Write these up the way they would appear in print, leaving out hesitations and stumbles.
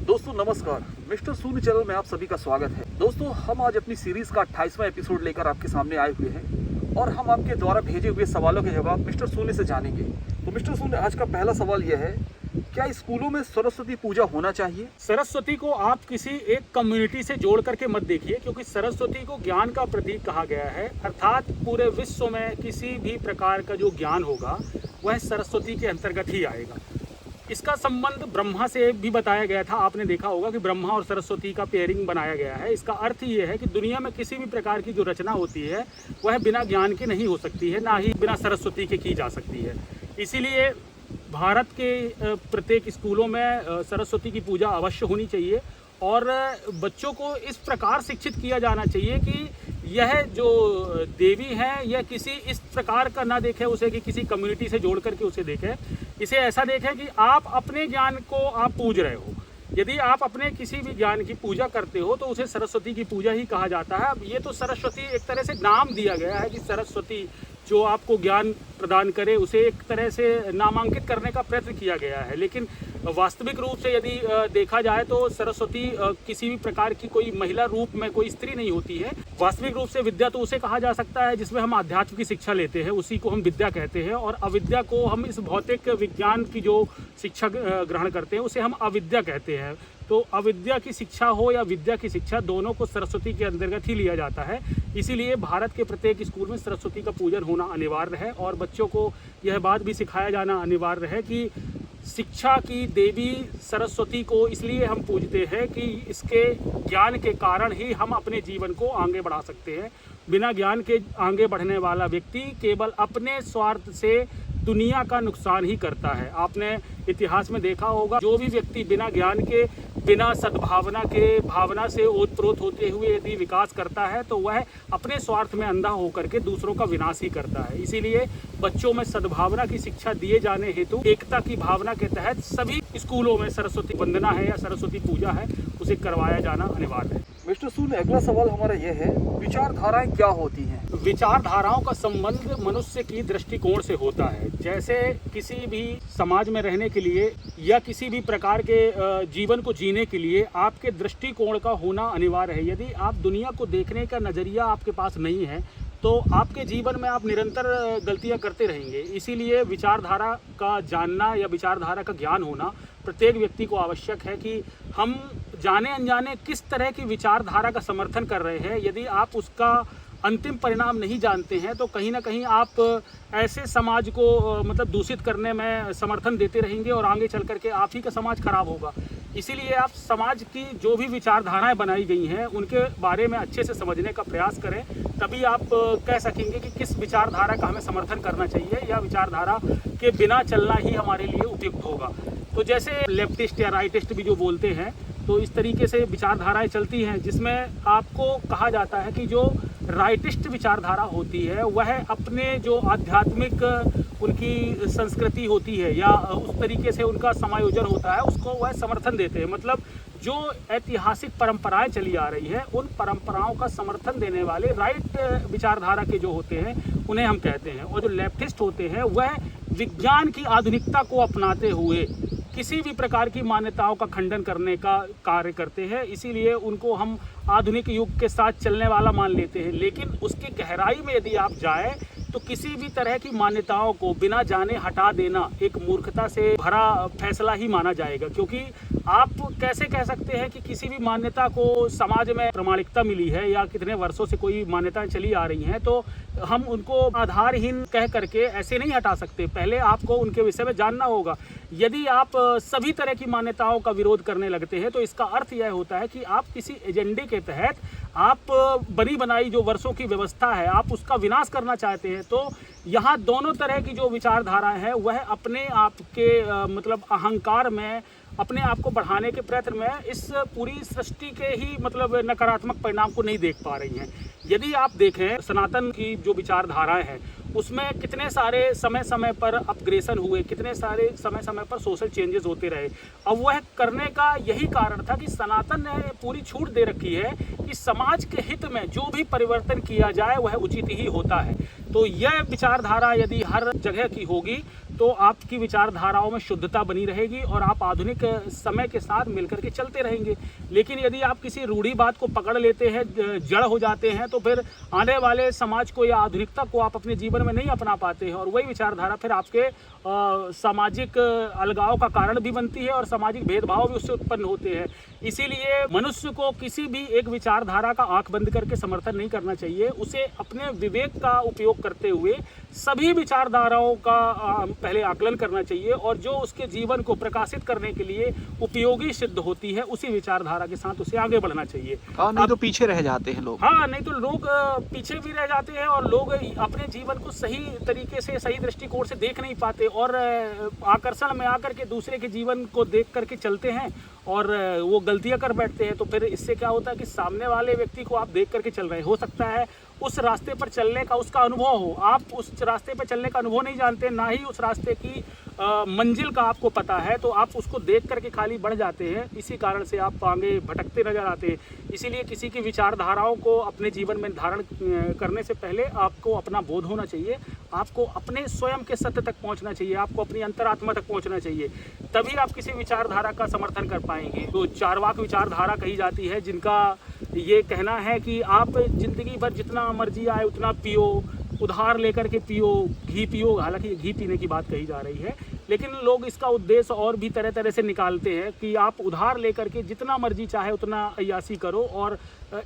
दोस्तों नमस्कार, मिस्टर शून्य चैनल में आप सभी का स्वागत है। दोस्तों हम आज अपनी सीरीज का 28वां एपिसोड लेकर आपके सामने आए हुए हैं और हम आपके द्वारा भेजे हुए सवालों के जवाब मिस्टर शून्य से जानेंगे। तो मिस्टर शून्य, आज का पहला सवाल यह है, क्या स्कूलों में सरस्वती पूजा होना चाहिए? सरस्वती को आप किसी एक कम्युनिटी से जोड़ करके मत देखिए, क्योंकि सरस्वती को ज्ञान का प्रतीक कहा गया है। अर्थात पूरे विश्व में किसी भी प्रकार का जो ज्ञान होगा वह सरस्वती के अंतर्गत ही आएगा। इसका संबंध ब्रह्मा से भी बताया गया था। आपने देखा होगा कि ब्रह्मा और सरस्वती का पेयरिंग बनाया गया है। इसका अर्थ ये है कि दुनिया में किसी भी प्रकार की जो रचना होती है वह बिना ज्ञान के नहीं हो सकती है, ना ही बिना सरस्वती के की जा सकती है। इसीलिए भारत के प्रत्येक स्कूलों में सरस्वती की पूजा अवश्य होनी चाहिए और बच्चों को इस प्रकार शिक्षित किया जाना चाहिए कि यह जो देवी हैं यह किसी इस प्रकार का ना देखें उसे कि किसी कम्युनिटी से जोड़ करके उसे देखें। इसे ऐसा देखें कि आप अपने ज्ञान को आप पूज रहे हो। यदि आप अपने किसी भी ज्ञान की पूजा करते हो तो उसे सरस्वती की पूजा ही कहा जाता है। अब ये तो सरस्वती एक तरह से नाम दिया गया है कि सरस्वती जो आपको ज्ञान प्रदान करे, उसे एक तरह से नामांकित करने का प्रयत्न किया गया है। लेकिन वास्तविक रूप से यदि देखा जाए तो सरस्वती किसी भी प्रकार की कोई महिला रूप में कोई स्त्री नहीं होती है। वास्तविक रूप से विद्या तो उसे कहा जा सकता है जिसमें हम आध्यात्म की शिक्षा लेते हैं, उसी को हम विद्या कहते हैं। और अविद्या को हम इस भौतिक विज्ञान की जो शिक्षा ग्रहण करते हैं उसे हम अविद्या कहते हैं। तो अविद्या की शिक्षा हो या विद्या की शिक्षा, दोनों को सरस्वती के अंतर्गत ही लिया जाता है। इसीलिए भारत के प्रत्येक स्कूल में सरस्वती का पूजन होना अनिवार्य है और बच्चों को यह बात भी सिखाया जाना अनिवार्य है कि शिक्षा की देवी सरस्वती को इसलिए हम पूजते हैं कि इसके ज्ञान के कारण ही हम अपने जीवन को आगे बढ़ा सकते हैं। बिना ज्ञान के आगे बढ़ने वाला व्यक्ति केवल अपने स्वार्थ से दुनिया का नुकसान ही करता है। आपने इतिहास में देखा होगा, जो भी व्यक्ति बिना ज्ञान के, बिना सद्भावना के भावना से ओतप्रोत होते हुए यदि विकास करता है तो वह अपने स्वार्थ में अंधा होकर के दूसरों का विनाश ही करता है। इसीलिए बच्चों में सद्भावना की शिक्षा दिए जाने हेतु एकता की भावना के तहत सभी स्कूलों में सरस्वती वंदना है या सरस्वती पूजा है उसे करवाया जाना अनिवार्य है। मिस्टर शून्य, अगला सवाल हमारा यह है, विचारधाराएं क्या होती हैं? विचारधाराओं का संबंध मनुष्य की दृष्टिकोण से होता है। जैसे किसी भी समाज में रहने के लिए या किसी भी प्रकार के जीवन को जीने के लिए आपके दृष्टिकोण का होना अनिवार्य है। यदि आप दुनिया को देखने का नज़रिया आपके पास नहीं है तो आपके जीवन में आप निरंतर गलतियां करते रहेंगे। इसीलिए विचारधारा का जानना या विचारधारा का ज्ञान होना प्रत्येक व्यक्ति को आवश्यक है कि हम जाने अनजाने किस तरह की विचारधारा का समर्थन कर रहे हैं। यदि आप उसका अंतिम परिणाम नहीं जानते हैं तो कहीं ना कहीं आप ऐसे समाज को मतलब दूषित करने में समर्थन देते रहेंगे और आगे चल करके आप ही का समाज खराब होगा। इसीलिए आप समाज की जो भी विचारधाराएं बनाई गई हैं उनके बारे में अच्छे से समझने का प्रयास करें, तभी आप कह सकेंगे कि किस विचारधारा का हमें समर्थन करना चाहिए या विचारधारा के बिना चलना ही हमारे लिए उपयुक्त होगा। तो जैसे लेफ्टिस्ट या राइटिस्ट भी जो बोलते हैं, तो इस तरीके से विचारधाराएं चलती हैं जिसमें आपको कहा जाता है कि जो राइटिस्ट विचारधारा होती है वह अपने जो आध्यात्मिक उनकी संस्कृति होती है या उस तरीके से उनका समायोजन होता है उसको वह समर्थन देते हैं। मतलब जो ऐतिहासिक परंपराएं चली आ रही है उन परंपराओं का समर्थन देने वाले राइट विचारधारा के जो होते हैं उन्हें हम कहते हैं। और जो लेफ्टिस्ट होते हैं वह विज्ञान की आधुनिकता को अपनाते हुए किसी भी प्रकार की मान्यताओं का खंडन करने का कार्य करते हैं। इसीलिए उनको हम आधुनिक युग के साथ चलने वाला मान लेते हैं। लेकिन उसकी गहराई में यदि आप जाएं तो किसी भी तरह की मान्यताओं को बिना जाने हटा देना एक मूर्खता से भरा फैसला ही माना जाएगा। क्योंकि आप कैसे कह सकते हैं कि किसी भी मान्यता को समाज में प्रमाणिकता मिली है या कितने वर्षों से कोई मान्यताएं चली आ रही हैं तो हम उनको आधारहीन कह करके ऐसे नहीं हटा सकते। पहले आपको उनके विषय में जानना होगा। यदि आप सभी तरह की मान्यताओं का विरोध करने लगते हैं तो इसका अर्थ यह होता है कि आप किसी एजेंडे के तहत आप बनी बनाई जो वर्षों की व्यवस्था है आप उसका विनाश करना चाहते हैं। तो यहाँ दोनों तरह की जो विचारधाराएं हैं वह अपने आप के मतलब अहंकार में अपने आप को बढ़ाने के प्रयत्न में इस पूरी सृष्टि के ही मतलब नकारात्मक परिणाम को नहीं देख पा रही हैं। यदि आप देखें सनातन की जो विचारधाराएं हैं उसमें कितने सारे समय समय पर अपग्रेशन हुए, कितने सारे समय समय पर सोशल चेंजेस होते रहे। अब वह करने का यही कारण था कि सनातन ने पूरी छूट दे रखी है कि समाज के हित में जो भी परिवर्तन किया जाए वह उचित ही होता है। तो यह विचारधारा यदि हर जगह की होगी तो आपकी विचारधाराओं में शुद्धता बनी रहेगी और आप आधुनिक समय के साथ मिलकर के चलते रहेंगे। लेकिन यदि आप किसी रूढ़ी बात को पकड़ लेते हैं, जड़ हो जाते हैं, तो फिर आने वाले समाज को या आधुनिकता को आप अपने जीवन में नहीं अपना पाते हैं और वही विचारधारा फिर आपके सामाजिक अलगाव का कारण भी बनती है और सामाजिक भेदभाव भी उससे उत्पन्न होते हैं। इसीलिए मनुष्य को किसी भी एक विचारधारा का आंख बंद करके समर्थन नहीं करना चाहिए। उसे अपने विवेक का उपयोग करते हुए सभी विचारधाराओं का पहले आकलन करना चाहिए और जो उसके जीवन को प्रकाशित करने के लिए उपयोगी सिद्ध होती है उसी विचारधारा के साथ उसे आगे बढ़ना चाहिए। हाँ, नहीं तो पीछे रह जाते हैं लोग। हाँ, नहीं तो लोग पीछे भी रह जाते हैं और लोग अपने जीवन को सही तरीके से, सही दृष्टिकोण से देख नहीं पाते और आकर्षण में आकर के दूसरे के जीवन को देख करके चलते हैं और वो गलतियां कर बैठते हैं। तो फिर इससे क्या होता है कि सामने वाले व्यक्ति को आप देख करके चल रहे हो सकता है उस रास्ते पर चलने का उसका अनुभव हो, आप उस रास्ते पर चलने का अनुभव नहीं जानते, ना ही उस रास्ते की मंजिल का आपको पता है, तो आप उसको देख करके खाली बढ़ जाते हैं। इसी कारण से आप आगे भटकते नजर आते हैं। इसीलिए किसी की विचारधाराओं को अपने जीवन में धारण करने से पहले आपको अपना बोध होना चाहिए, आपको अपने स्वयं के सत्य तक पहुंचना चाहिए, आपको अपनी अंतरात्मा तक पहुंचना चाहिए, तभी आप किसी विचारधारा का समर्थन कर पाएंगे। तो चारवाक विचारधारा कही जाती है जिनका ये कहना है कि आप जिंदगी भर जितना मर्जी आए उतना पियो, उधार लेकर के पियो, घी पियो। हालांकि घी पीने की बात कही जा रही है, लेकिन लोग इसका उद्देश्य और भी तरह तरह से निकालते हैं कि आप उधार लेकर के जितना मर्जी चाहे उतना अय्यासी करो और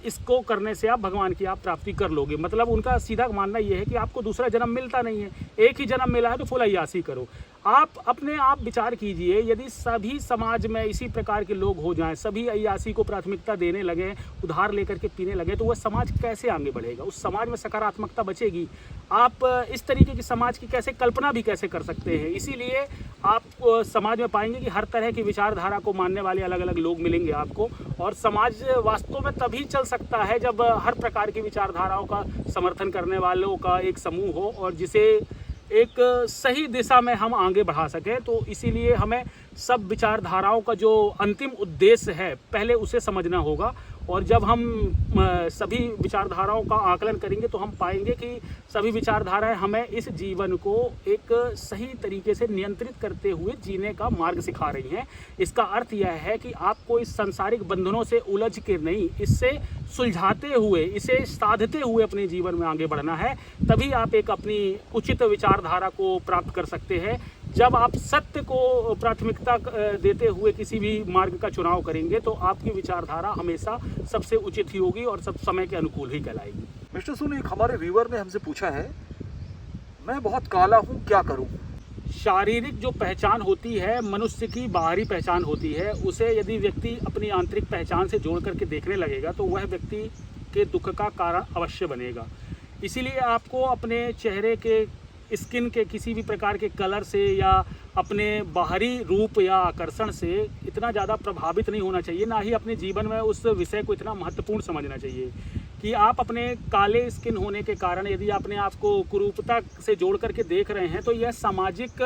इसको करने से आप भगवान की आप प्राप्ति कर लोगे। मतलब उनका सीधा मानना यह है कि आपको दूसरा जन्म मिलता नहीं है, एक ही जन्म मिला है तो फुल अय्यासी करो। आप अपने आप विचार कीजिए, यदि सभी समाज में इसी प्रकार के लोग हो जाएं, सभी अय्यासी को प्राथमिकता देने लगे, उधार लेकर के पीने लगे, तो वह समाज कैसे आगे बढ़ेगा? उस समाज में सकारात्मकता बचेगी? आप इस तरीके की समाज की कैसे कल्पना भी कैसे कर सकते हैं? इसीलिए आप समाज में पाएंगे कि हर तरह की विचारधारा को मानने वाले अलग अलग लोग मिलेंगे आपको, और समाज वास्तव में तभी चल सकता है जब हर प्रकार की विचारधाराओं का समर्थन करने वालों का एक समूह हो और जिसे एक सही दिशा में हम आगे बढ़ा सकें। तो इसीलिए हमें सब विचारधाराओं का जो अंतिम उद्देश्य है पहले उसे समझना होगा, और जब हम सभी विचारधाराओं का आकलन करेंगे तो हम पाएंगे कि सभी विचारधाराएं हमें इस जीवन को एक सही तरीके से नियंत्रित करते हुए जीने का मार्ग सिखा रही हैं। इसका अर्थ यह है कि आपको इस सांसारिक बंधनों से उलझ के नहीं, इससे सुलझाते हुए, इसे साधते हुए अपने जीवन में आगे बढ़ना है। तभी आप एक अपनी उचित विचारधारा को प्राप्त कर सकते हैं। जब आप सत्य को प्राथमिकता देते हुए किसी भी मार्ग का चुनाव करेंगे तो आपकी विचारधारा हमेशा सबसे उचित ही होगी और सब समय के अनुकूल ही कहलाएगी। मिस्टर सुन, एक हमारे व्यूअर ने हमसे पूछा है, मैं बहुत काला हूँ, क्या करूँ? शारीरिक जो पहचान होती है मनुष्य की बाहरी पहचान होती है, उसे यदि व्यक्ति अपनी आंतरिक पहचान से जोड़ करके देखने लगेगा तो वह व्यक्ति के दुख का कारण अवश्य बनेगा। इसीलिए आपको अपने चेहरे के स्किन के किसी भी प्रकार के कलर से या अपने बाहरी रूप या आकर्षण से इतना ज़्यादा प्रभावित नहीं होना चाहिए, ना ही अपने जीवन में उस विषय को इतना महत्वपूर्ण समझना चाहिए कि आप अपने काले स्किन होने के कारण यदि अपने आप को कुरूपता से जोड़ करके देख रहे हैं तो यह सामाजिक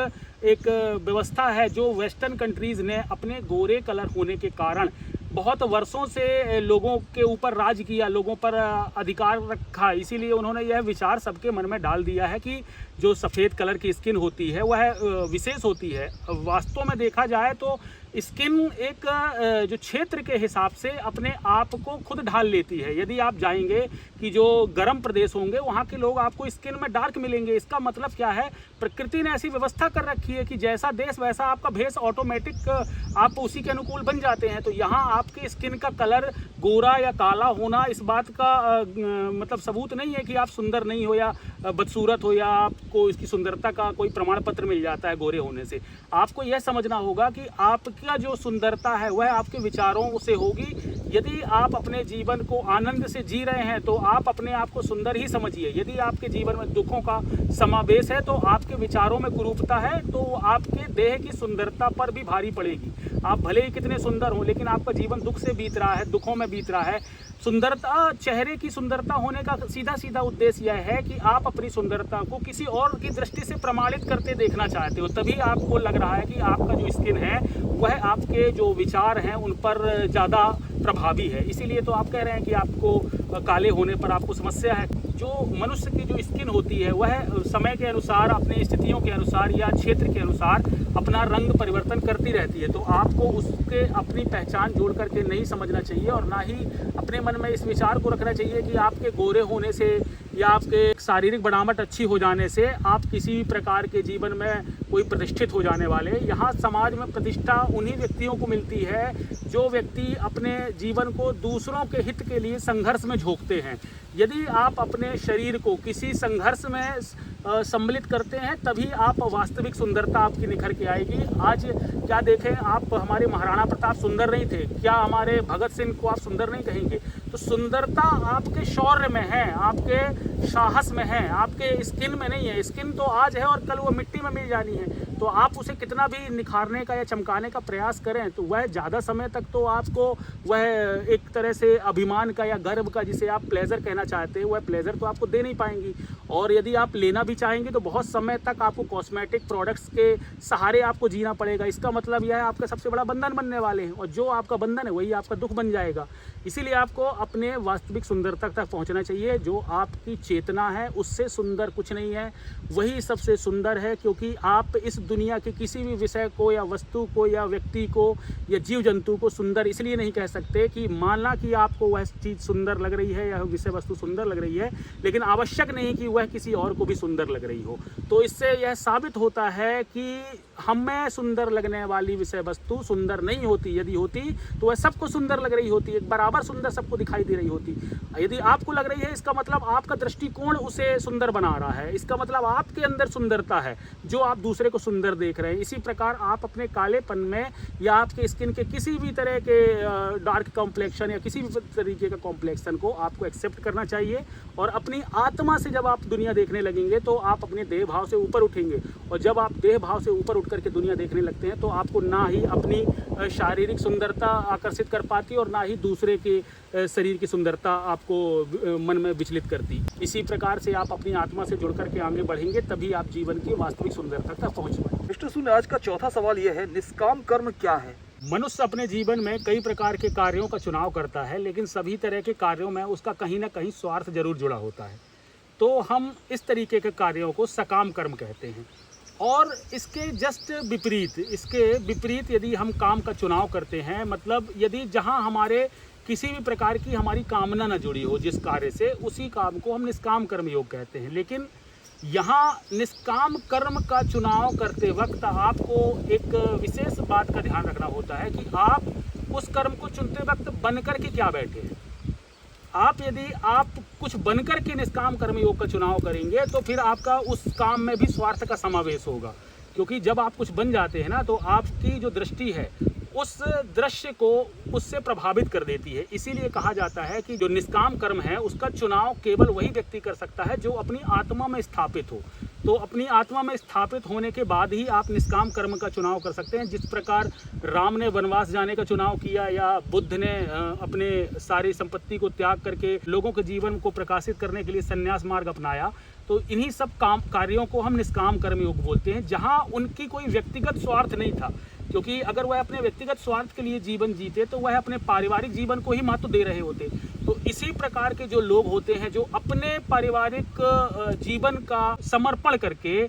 एक व्यवस्था है जो वेस्टर्न कंट्रीज़ ने अपने गोरे कलर होने के कारण बहुत वर्षों से लोगों के ऊपर राज किया, लोगों पर अधिकार रखा। इसीलिए उन्होंने यह विचार सबके मन में डाल दिया है कि जो सफ़ेद कलर की स्किन होती है वह विशेष होती है। वास्तव में देखा जाए तो स्किन एक जो क्षेत्र के हिसाब से अपने आप को खुद ढाल लेती है। यदि आप जाएंगे कि जो गर्म प्रदेश होंगे वहाँ के लोग आपको स्किन में डार्क मिलेंगे। इसका मतलब क्या है? प्रकृति ने ऐसी व्यवस्था कर रखी है कि जैसा देश वैसा आपका भेष ऑटोमेटिक आप उसी के अनुकूल बन जाते हैं। तो यहाँ आपके स्किन का कलर गोरा या काला होना इस बात का मतलब सबूत नहीं है कि आप सुंदर नहीं हो या बदसूरत हो या आपको इसकी सुंदरता का कोई प्रमाण पत्र मिल जाता है गोरे होने से। आपको यह समझना होगा कि आपका जो सुंदरता है वह आपके विचारों से होगी। यदि आप अपने जीवन को आनंद से जी रहे हैं तो आप अपने आप को सुंदर ही समझिए। यदि आपके जीवन में दुखों का समावेश है तो आपके विचारों में कुरूपता है तो आपके देह की सुंदरता पर भी भारी पड़ेगी। आप भले ही कितने सुंदर हो लेकिन आपका जीवन दुख से बीत रहा है, दुखों में बीत रहा है, सुंदरता, चेहरे की सुंदरता होने का सीधा सीधा उद्देश्य यह है कि आप अपनी सुंदरता को किसी और की दृष्टि से प्रमाणित करते देखना चाहते हो, तभी आपको लग रहा है कि आपका जो स्किन है वह आपके जो विचार हैं उन पर ज़्यादा प्रभावी है। इसीलिए तो आप कह रहे हैं कि आपको काले होने पर आपको समस्या है। जो मनुष्य की जो स्किन होती है वह समय के अनुसार, अपनी स्थितियों के अनुसार या क्षेत्र के अनुसार अपना रंग परिवर्तन करती रहती है। तो आपको उसके अपनी पहचान जोड़ करके नहीं समझना चाहिए और ना ही अपने मन में इस विचार को रखना चाहिए कि आपके गोरे होने से या आपके शारीरिक बनावट अच्छी हो जाने से आप किसी भी प्रकार के जीवन में कोई प्रतिष्ठित हो जाने वाले। यहाँ समाज में प्रतिष्ठा उन्हीं व्यक्तियों को मिलती है जो व्यक्ति अपने जीवन को दूसरों के हित के लिए संघर्ष में झोंकते हैं। यदि आप अपने शरीर को किसी संघर्ष में सम्मिलित करते हैं तभी आप वास्तविक सुंदरता आपकी निखर के आएगी। आज क्या देखें, आप हमारे महाराणा प्रताप सुंदर नहीं थे क्या? हमारे भगत सिंह को आप सुंदर नहीं कहेंगे? तो सुंदरता आपके शौर्य में है, आपके साहस में है, आपके स्किन में नहीं है। स्किन तो आज है और कल वो मिट्टी में मिल जानी है। तो आप उसे कितना भी निखारने का या चमकाने का प्रयास करें तो वह ज़्यादा समय तक तो आपको वह एक तरह से अभिमान का या गर्व का, जिसे आप प्लेजर कहना चाहते हैं, वह प्लेजर तो आपको दे नहीं पाएंगी। और यदि आप लेना भी चाहेंगे तो बहुत समय तक आपको कॉस्मेटिक प्रोडक्ट्स के सहारे आपको जीना पड़ेगा। इसका मतलब यह है आपका सबसे बड़ा बंधन बनने वाले हैं और जो आपका बंधन है वही आपका दुख बन जाएगा। इसीलिए आपको अपने वास्तविक सुंदरता तक पहुंचना चाहिए। जो आपकी चेतना है उससे सुंदर कुछ नहीं है, वही सबसे सुंदर है। क्योंकि आप इस दुनिया के किसी भी विषय को या वस्तु को या व्यक्ति को या जीव जंतु को सुंदर इसलिए नहीं कह सकते कि मानना कि आपको वह चीज़ सुंदर लग रही है या विषय वस्तु सुंदर लग रही है, लेकिन आवश्यक नहीं कि वह किसी और को भी सुंदर लग रही हो। तो इससे यह साबित होता है कि हमें सुंदर लगने वाली विषय वस्तु सुंदर नहीं होती। यदि होती तो वह सबको सुंदर लग रही होती, एक बराबर सुंदर सबको दिखाई दे रही होती। यदि आपको लग रही है इसका मतलब आपका दृष्टिकोण उसे सुंदर बना रहा है, इसका मतलब आपके अंदर सुंदरता है जो आप दूसरे को सुंदर देख रहे हैं। इसी प्रकार आप अपने कालेपन में या आपके स्किन के किसी भी तरह के डार्क कॉम्प्लेक्शन या किसी भी तरीके का कॉम्प्लेक्शन को आपको एक्सेप्ट करना चाहिए। और अपनी आत्मा से जब आप दुनिया देखने लगेंगे तो आप अपने देह भाव से ऊपर उठेंगे। और जब आप देह भाव से ऊपर उठ करके दुनिया देखने लगते हैं तो आपको ना ही अपनी शारीरिक सुंदरता आकर्षित कर पाती और ना ही दूसरे के शरीर की सुंदरता आपको मन में विचलित करती। इसी प्रकार से आप अपनी आत्मा से जुड़ करके आगे बढ़ेंगे, तभी आप जीवन की वास्तविक सुंदरता तक पहुँच पाएंगे। मिस्टर सून, आज का चौथा सवाल यह है, निष्काम कर्म क्या है? मनुष्य अपने जीवन में कई प्रकार के कार्यों का चुनाव करता है, लेकिन सभी तरह के कार्यों में उसका कहीं ना कहीं स्वार्थ जरूर जुड़ा होता है। तो हम इस तरीके के कार्यों को सकाम कर्म कहते हैं। और इसके विपरीत यदि हम काम का चुनाव करते हैं, मतलब यदि जहां हमारे किसी भी प्रकार की हमारी कामना न जुड़ी हो जिस कार्य से, उसी काम को हम निष्काम कर्म योग कहते हैं। लेकिन यहाँ निष्काम कर्म का चुनाव करते वक्त आपको एक विशेष बात का ध्यान रखना होता है कि आप उस कर्म को चुनते वक्त बनकर के क्या बैठे हैं। यदि आप कुछ बनकर के निष्काम कर्म योग का चुनाव करेंगे तो फिर आपका उस काम में भी स्वार्थ का समावेश होगा। क्योंकि जब आप कुछ बन जाते हैं ना तो आपकी जो दृष्टि है उस दृश्य को उससे प्रभावित कर देती है। इसीलिए कहा जाता है कि जो निष्काम कर्म है उसका चुनाव केवल वही व्यक्ति कर सकता है जो अपनी आत्मा में स्थापित हो। तो अपनी आत्मा में स्थापित होने के बाद ही आप निष्काम कर्म का चुनाव कर सकते हैं। जिस प्रकार राम ने वनवास जाने का चुनाव किया या बुद्ध ने अपने सारी संपत्ति को त्याग करके लोगों के जीवन को प्रकाशित करने के लिए संन्यास मार्ग अपनाया, तो इन्हीं सब कार्यों को हम निष्काम कर्म योग बोलते हैं, जहाँ उनकी कोई व्यक्तिगत स्वार्थ नहीं था। क्योंकि अगर वह अपने व्यक्तिगत स्वार्थ के लिए जीवन जीते तो वह अपने पारिवारिक जीवन को ही महत्व दे रहे होते। तो इसी प्रकार के जो लोग होते हैं जो अपने पारिवारिक जीवन का समर्पण करके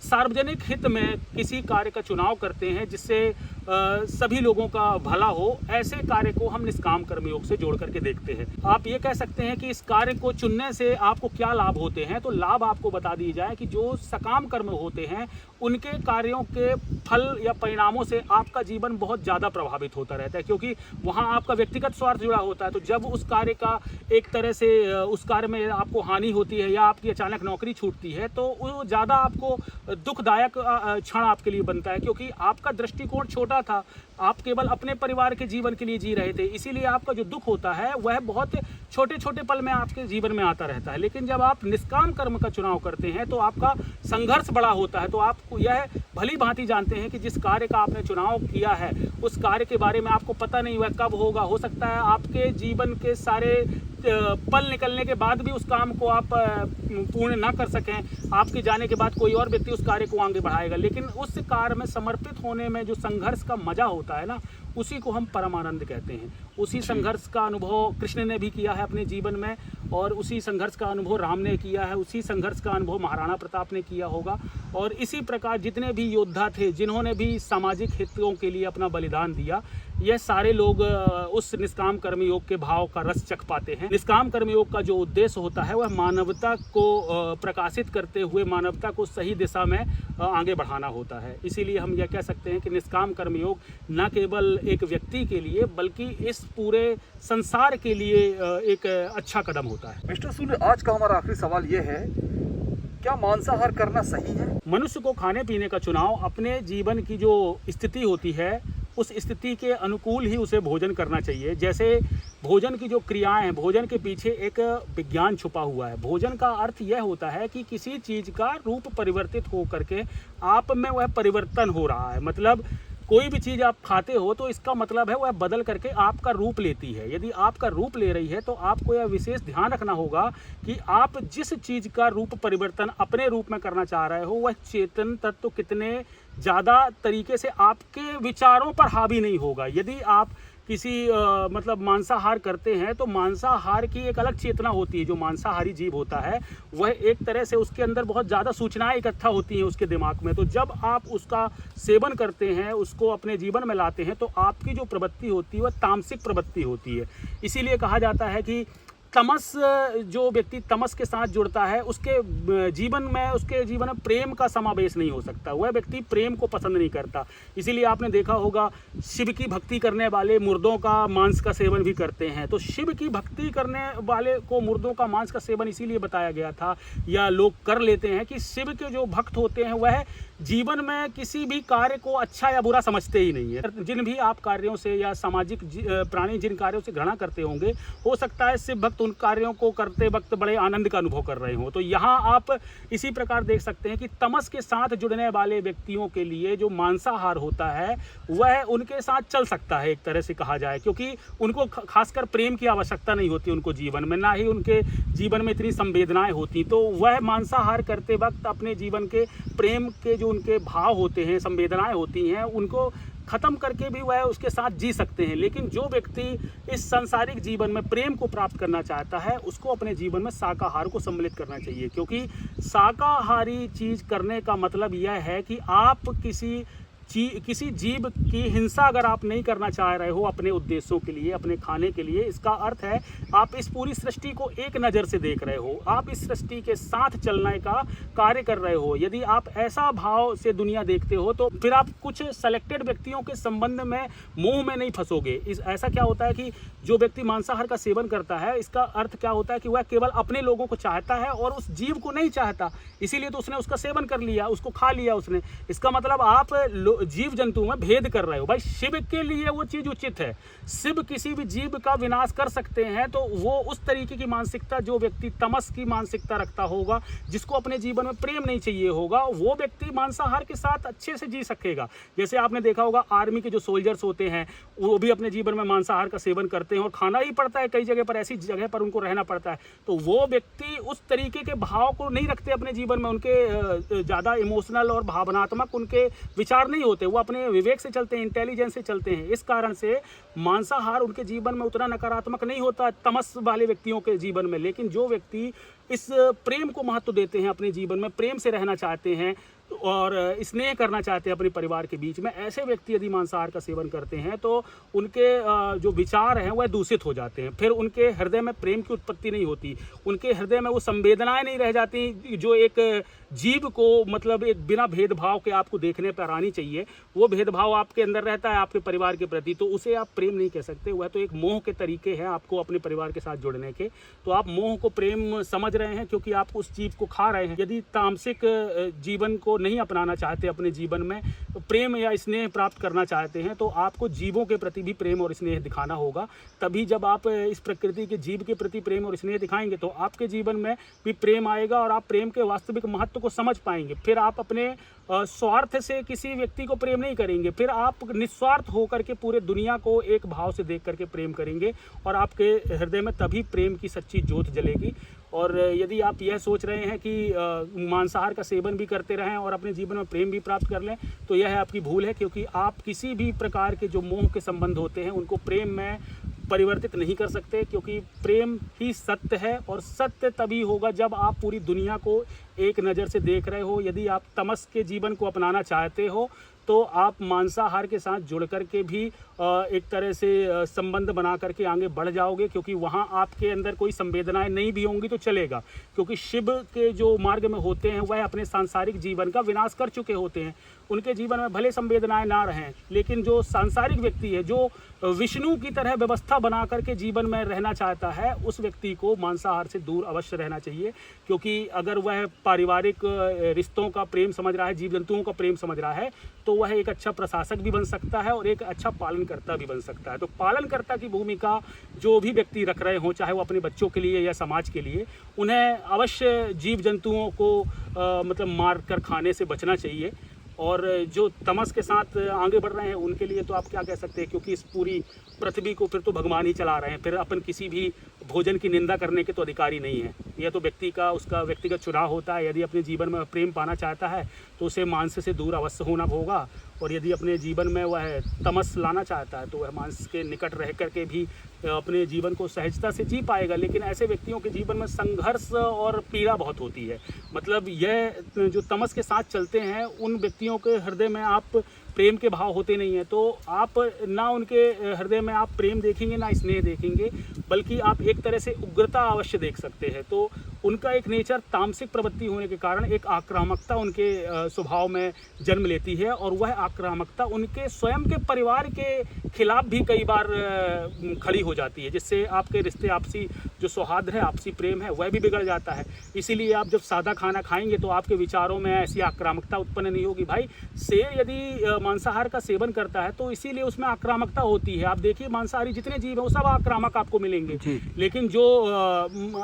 सार्वजनिक हित में किसी कार्य का चुनाव करते हैं जिससे सभी लोगों का भला हो, ऐसे कार्य को हम निष्काम कर्म योग से जोड़ करके देखते हैं। आप ये कह सकते हैं कि इस कार्य को चुनने से आपको क्या लाभ होते हैं। तो लाभ आपको बता दिए जाए कि जो सकाम कर्म होते हैं उनके कार्यों के फल या परिणामों से आपका जीवन बहुत ज़्यादा प्रभावित होता रहता है, क्योंकि वहाँ आपका व्यक्तिगत स्वार्थ जुड़ा होता है। तो जब उस कार्य का एक तरह से उस कार्य में आपको हानि होती है या आपकी अचानक नौकरी छूटती है तो वो ज़्यादा आपको दुखदायक क्षण आपके लिए बनता है, क्योंकि आपका दृष्टिकोण छोटा था। आप केवल अपने परिवार के जीवन के लिए जी रहे थे, इसीलिए आपका जो दुख होता है वह बहुत छोटे छोटे पल में आपके जीवन में आता रहता है। लेकिन जब आप निष्काम कर्म का चुनाव करते हैं तो आपका संघर्ष बड़ा होता है। तो आप यह भली भांति जानते हैं कि जिस कार्य का आपने चुनाव किया है उस कार्य के बारे में आपको पता नहीं वह कब होगा। हो सकता है आपके जीवन के सारे पल निकलने के बाद भी उस काम को आप पूर्ण ना कर सकें, आपके जाने के बाद कोई और व्यक्ति उस कार्य को आगे बढ़ाएगा। लेकिन उस कार्य में समर्पित होने में जो संघर्ष का मजा होता है ना, उसी को हम परमानंद कहते हैं। उसी संघर्ष का अनुभव कृष्ण ने भी किया है अपने जीवन में, और उसी संघर्ष का अनुभव राम ने किया है, उसी संघर्ष का अनुभव महाराणा प्रताप ने किया होगा। और इसी प्रकार जितने भी योद्धा थे जिन्होंने भी सामाजिक हितों के लिए अपना बलिदान दिया, यह सारे लोग उस निष्काम कर्मयोग के भाव का रस चख पाते हैं। निष्काम कर्मयोग का जो उद्देश्य होता है वह मानवता को प्रकाशित करते हुए मानवता को सही दिशा में आगे बढ़ाना होता है। इसीलिए हम यह कह सकते हैं कि निष्काम कर्मयोग न केवल एक व्यक्ति के लिए बल्कि इस पूरे संसार के लिए एक अच्छा कदम होता है। मिस्टर सूर्य, आज का हमारा आखिरी सवाल ये है, क्या मांसाहार करना सही है? मनुष्य को खाने पीने का चुनाव अपने जीवन की जो स्थिति होती है उस स्थिति के अनुकूल ही उसे भोजन करना चाहिए। जैसे भोजन की जो क्रियाएं हैं, भोजन के पीछे एक विज्ञान छुपा हुआ है। भोजन का अर्थ यह होता है कि किसी चीज़ का रूप परिवर्तित हो करके आप में वह परिवर्तन हो रहा है। मतलब कोई भी चीज़ आप खाते हो तो इसका मतलब है वह बदल करके आपका रूप लेती है। यदि आपका रूप ले रही है तो आपको यह विशेष ध्यान रखना होगा कि आप जिस चीज़ का रूप परिवर्तन अपने रूप में करना चाह रहे हो वह चेतन तत्व कितने ज़्यादा तरीके से आपके विचारों पर हावी नहीं होगा। यदि आप किसी मतलब मांसाहार करते हैं तो मांसाहार की एक अलग चेतना होती है। जो मांसाहारी जीव होता है वह एक तरह से उसके अंदर बहुत ज़्यादा सूचनाएं इकट्ठा होती हैं उसके दिमाग में। तो जब आप उसका सेवन करते हैं, उसको अपने जीवन में लाते हैं, तो आपकी जो प्रवृत्ति होती है वह तामसिक प्रवृत्ति होती है। इसीलिए कहा जाता है कि तमस, जो व्यक्ति तमस के साथ जुड़ता है उसके जीवन में प्रेम का समावेश नहीं हो सकता। वह व्यक्ति प्रेम को पसंद नहीं करता। इसीलिए आपने देखा होगा शिव की भक्ति करने वाले मुर्दों का मांस का सेवन भी करते हैं। तो शिव की भक्ति करने वाले को मुर्दों का मांस का सेवन इसीलिए बताया गया था या लोग कर लेते हैं कि शिव के जो भक्त होते हैं वह जीवन में किसी भी कार्य को अच्छा या बुरा समझते ही नहीं है। जिन भी आप कार्यों से या सामाजिक प्राणी जिन कार्यों से घृणा करते होंगे, हो सकता है शिव भक्त उन कार्यों को करते वक्त बड़े आनंद का अनुभव कर रहे हो। तो यहाँ आप इसी प्रकार देख सकते हैं कि तमस के साथ जुड़ने वाले व्यक्तियों के लिए जो मांसाहार होता है वह उनके साथ चल सकता है एक तरह से कहा जाए, क्योंकि उनको खासकर प्रेम की आवश्यकता नहीं होती उनको जीवन में, ना ही उनके जीवन में इतनी संवेदनाएं होती। तो वह मांसाहार करते वक्त अपने जीवन के प्रेम के जो उनके भाव होते हैं, संवेदनाएं होती हैं, उनको ख़त्म करके भी वह उसके साथ जी सकते हैं। लेकिन जो व्यक्ति इस सांसारिक जीवन में प्रेम को प्राप्त करना चाहता है उसको अपने जीवन में शाकाहार को सम्मिलित करना चाहिए, क्योंकि शाकाहारी चीज़ करने का मतलब यह है कि आप किसी जीव की हिंसा अगर आप नहीं करना चाह रहे हो अपने उद्देश्यों के लिए, अपने खाने के लिए, इसका अर्थ है आप इस पूरी सृष्टि को एक नज़र से देख रहे हो, आप इस सृष्टि के साथ चलने का कार्य कर रहे हो। यदि आप ऐसा भाव से दुनिया देखते हो तो फिर आप कुछ सेलेक्टेड व्यक्तियों के संबंध में मोह में नहीं फंसोगे। ऐसा क्या होता है कि जो व्यक्ति मांसाहार का सेवन करता है, इसका अर्थ क्या होता है कि वह केवल अपने लोगों को चाहता है और उस जीव को नहीं चाहता, इसीलिए तो उसने उसका सेवन कर लिया, उसको खा लिया उसने। इसका मतलब आप जीव जंतु में भेद कर रहे हो। भाई शिव के लिए वो चीज़ उचित है, शिव किसी भी जीव का विनाश कर सकते हैं। तो वो उस तरीके की मानसिकता, जो व्यक्ति तमस की मानसिकता रखता होगा, जिसको अपने जीवन में प्रेम नहीं चाहिए होगा, वो व्यक्ति मांसाहार के साथ अच्छे से जी सकेगा। जैसे आपने देखा होगा आर्मी के जो सोल्जर्स होते हैं वो भी अपने जीवन में मांसाहार का सेवन करते हैं और खाना ही पड़ता है, कई जगह पर ऐसी जगह पर उनको रहना पड़ता है। तो वो व्यक्ति उस तरीके के भाव को नहीं रखते अपने जीवन में, उनके ज़्यादा इमोशनल और भावनात्मक उनके विचार नहीं होते, वो अपने विवेक से चलते हैं, इंटेलिजेंस से चलते हैं। इस कारण से मांसाहार उनके जीवन में उतना नकारात्मक नहीं होता तमस वाले व्यक्तियों के जीवन में। लेकिन जो व्यक्ति इस प्रेम को महत्व देते हैं, अपने जीवन में प्रेम से रहना चाहते हैं और स्नेह करना चाहते हैं अपने परिवार के बीच में, ऐसे व्यक्ति यदि मांसाहार का सेवन करते हैं तो उनके जो विचार हैं वह दूषित हो जाते हैं। फिर उनके हृदय में प्रेम की उत्पत्ति नहीं होती, उनके हृदय में वो संवेदनाएं नहीं रह जाती जो एक जीव को मतलब एक बिना भेदभाव के आपको देखने पर आनी चाहिए। वो भेदभाव आपके अंदर रहता है आपके परिवार के प्रति, तो उसे आप प्रेम नहीं कह सकते। वह तो एक मोह के तरीके हैं आपको अपने परिवार के साथ जुड़ने के। तो आप मोह को प्रेम समझ रहे हैं क्योंकि आप उस जीव को खा रहे हैं। यदि तामसिक जीवन को नहीं अपनाना चाहते अपने जीवन में, प्रेम या स्नेह प्राप्त करना चाहते हैं, तो आपको जीवों के प्रति भी प्रेम और स्नेह दिखाना होगा। तभी जब आप इस प्रकृति के जीव के प्रति प्रेम और स्नेह दिखाएंगे तो आपके जीवन में भी प्रेम आएगा और आप प्रेम के वास्तविक महत्व को समझ पाएंगे। फिर आप अपने स्वार्थ से किसी व्यक्ति को प्रेम नहीं करेंगे, फिर आप निस्वार्थ होकर के पूरे दुनिया को एक भाव से देख करके प्रेम करेंगे और आपके हृदय में तभी प्रेम की सच्ची ज्योत जलेगी। और यदि आप यह सोच रहे हैं कि मांसाहार का सेवन भी करते रहें और अपने जीवन में प्रेम भी प्राप्त कर लें, तो यह आपकी भूल है, क्योंकि आप किसी भी प्रकार के जो मोह के संबंध होते हैं उनको प्रेम में परिवर्तित नहीं कर सकते, क्योंकि प्रेम ही सत्य है और सत्य तभी होगा जब आप पूरी दुनिया को एक नज़र से देख रहे हो। यदि आप तमस के जीवन को अपनाना चाहते हो तो आप मांसाहार के साथ जुड़ कर के भी एक तरह से संबंध बना करके आगे बढ़ जाओगे, क्योंकि वहाँ आपके अंदर कोई संवेदनाएं नहीं भी होंगी तो चलेगा, क्योंकि शिव के जो मार्ग में होते हैं वह अपने सांसारिक जीवन का विनाश कर चुके होते हैं। उनके जीवन में भले संवेदनाएं ना रहें, लेकिन जो सांसारिक व्यक्ति है, जो विष्णु की तरह व्यवस्था बना करके जीवन में रहना चाहता है, उस व्यक्ति को मांसाहार से दूर अवश्य रहना चाहिए। क्योंकि अगर वह पारिवारिक रिश्तों का प्रेम समझ रहा है, जीव जंतुओं का प्रेम समझ रहा है, तो वह एक अच्छा प्रशासक भी बन सकता है और एक अच्छा पालनकर्ता भी बन सकता है। तो पालनकर्ता की भूमिका जो भी व्यक्ति रख रहे हों, चाहे वो अपने बच्चों के लिए या समाज के लिए, उन्हें अवश्य जीव जंतुओं को मतलब मार कर खाने से बचना चाहिए। और जो तमस के साथ आगे बढ़ रहे हैं उनके लिए तो आप क्या कह सकते हैं, क्योंकि इस पूरी पृथ्वी को फिर तो भगवान ही चला रहे हैं। फिर अपन किसी भी भोजन की निंदा करने के तो अधिकारी नहीं है। यह तो व्यक्ति का उसका व्यक्तिगत चुनाव होता है। यदि अपने जीवन में प्रेम पाना चाहता है तो उसे मांस से दूर अवश्य होना होगा, और यदि अपने जीवन में वह तमस लाना चाहता है तो वह मांस के निकट रह करके भी अपने जीवन को सहजता से जी पाएगा। लेकिन ऐसे व्यक्तियों के जीवन में संघर्ष और पीड़ा बहुत होती है। मतलब यह जो तमस के साथ चलते हैं उन व्यक्तियों के हृदय में आप प्रेम के भाव होते नहीं हैं, तो आप ना उनके हृदय में आप प्रेम देखेंगे ना स्नेह देखेंगे, बल्कि आप एक तरह से उग्रता अवश्य देख सकते हैं। तो उनका एक नेचर तामसिक प्रवृत्ति होने के कारण एक आक्रामकता उनके स्वभाव में जन्म लेती है, और वह आक्रामकता उनके स्वयं के परिवार के खिलाफ भी कई बार खड़ी हो जाती है, जिससे आपके रिश्ते, आपसी जो सौहार्द है, आपसी प्रेम है, वह भी बिगड़ जाता है। इसीलिए आप जब सादा खाना खाएंगे तो आपके विचारों में ऐसी आक्रामकता उत्पन्न नहीं होगी। भाई शेर यदि मांसाहार का सेवन करता है तो इसीलिए उसमें आक्रामकता होती है। आप देखिए मांसाहारी जितने जीव हैं वो सब आक्रामक आपको मिलेंगे, लेकिन जो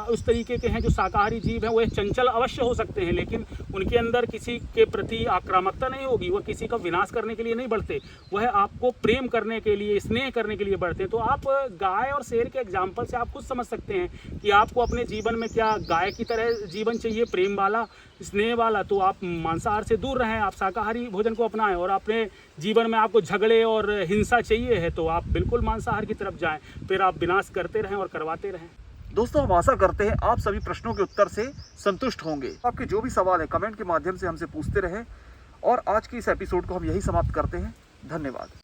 उस तरीके के हैं जो शाकाहारी जीव हैं, वो चंचल अवश्य हो सकते हैं, लेकिन उनके अंदर किसी के प्रति आक्रामकता नहीं होगी। वह किसी का विनाश करने के लिए नहीं बढ़ते, वह आपको प्रेम करने के लिए, स्नेह करने के लिए बढ़ते हैं। तो आप गाय और शेर के एग्जाम्पल से आप खुद समझ सकते हैं कि आपको अपने जीवन में क्या गाय की तरह जीवन चाहिए, प्रेम वाला, स्नेह वाला, तो आप मांसाहार से दूर रहें, आप शाकाहारी भोजन को अपनाएं। और अपने जीवन में आपको झगड़े और हिंसा चाहिए है तो आप बिल्कुल मांसाहार की तरफ जाएं, फिर आप विनाश करते रहें और करवाते रहें। दोस्तों, हम आशा करते हैं आप सभी प्रश्नों के उत्तर से संतुष्ट होंगे। आपके जो भी सवाल है कमेंट के माध्यम से हमसे पूछते रहें, और आज की इस एपिसोड को हम यही समाप्त करते हैं। धन्यवाद।